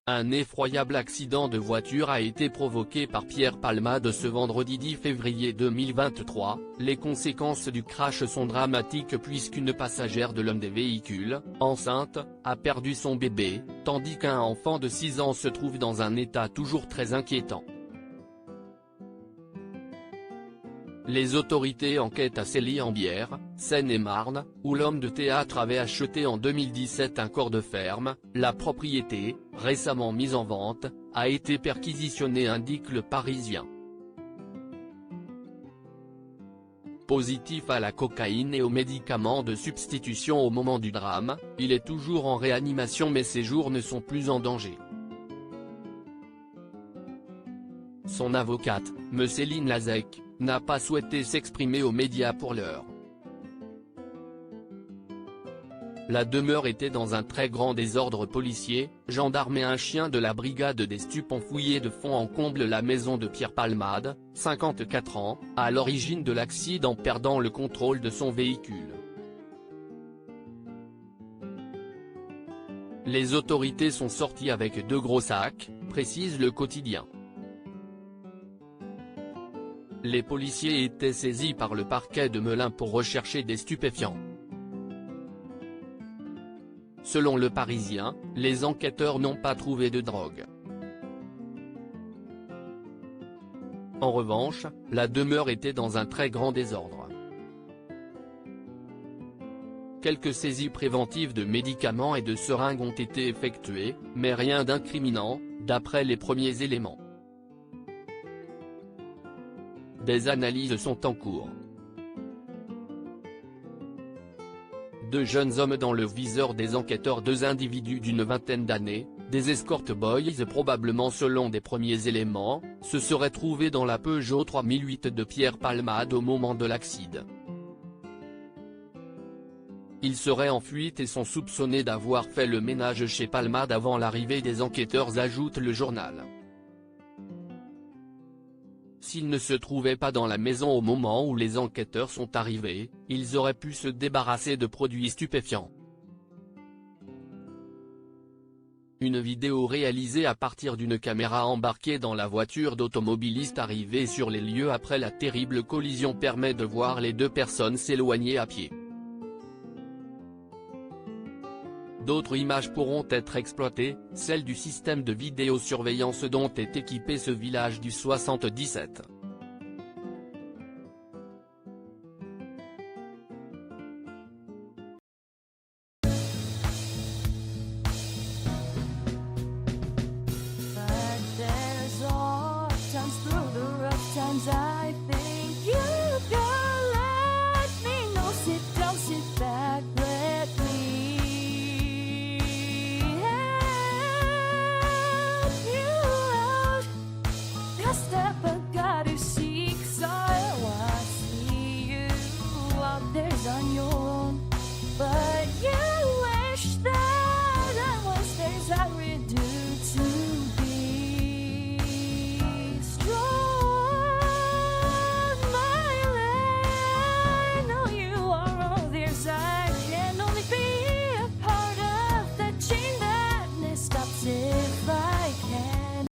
Un effroyable accident de voiture a été provoqué par Pierre Palmade ce vendredi 10 février 2023, les conséquences du crash sont dramatiques puisqu'une passagère de l'un des véhicules, enceinte, a perdu son bébé, tandis qu'un enfant de 6 ans se trouve dans un état toujours très inquiétant. Les autorités enquêtent à Célie-en-Bière, Seine-et-Marne, où l'homme de théâtre avait acheté en 2017 un corps de ferme. La propriété, récemment mise en vente, a été perquisitionnée, indique Le Parisien. Positif à la cocaïne et aux médicaments de substitution au moment du drame, il est toujours en réanimation mais ses jours ne sont plus en danger. Son avocate, Céline Lazec, n'a pas souhaité s'exprimer aux médias pour l'heure. La demeure était dans un très grand désordre policier, gendarmes et un chien de la brigade des stupes ont fouillé de fond en comble la maison de Pierre Palmade, 54 ans, à l'origine de l'accident perdant le contrôle de son véhicule. Les autorités sont sorties avec 2 gros sacs, précise Le Quotidien. Les policiers étaient saisis par le parquet de Melun pour rechercher des stupéfiants. Selon Le Parisien, les enquêteurs n'ont pas trouvé de drogue. En revanche, la demeure était dans un très grand désordre. Quelques saisies préventives de médicaments et de seringues ont été effectuées, mais rien d'incriminant, d'après les premiers éléments. Des analyses sont en cours. 2 jeunes hommes dans le viseur des enquêteurs, 2 individus d'une vingtaine d'années, des escort boys probablement selon des premiers éléments, se seraient trouvés dans la Peugeot 3008 de Pierre Palmade au moment de l'accident. Ils seraient en fuite et sont soupçonnés d'avoir fait le ménage chez Palmade avant l'arrivée des enquêteurs, ajoute le journal. S'ils ne se trouvaient pas dans la maison au moment où les enquêteurs sont arrivés, ils auraient pu se débarrasser de produits stupéfiants. Une vidéo réalisée à partir d'une caméra embarquée dans la voiture d'automobilistes arrivés sur les lieux après la terrible collision permet de voir les 2 personnes s'éloigner à pied. D'autres images pourront être exploitées, celles du système de vidéosurveillance dont est équipé ce village du 77.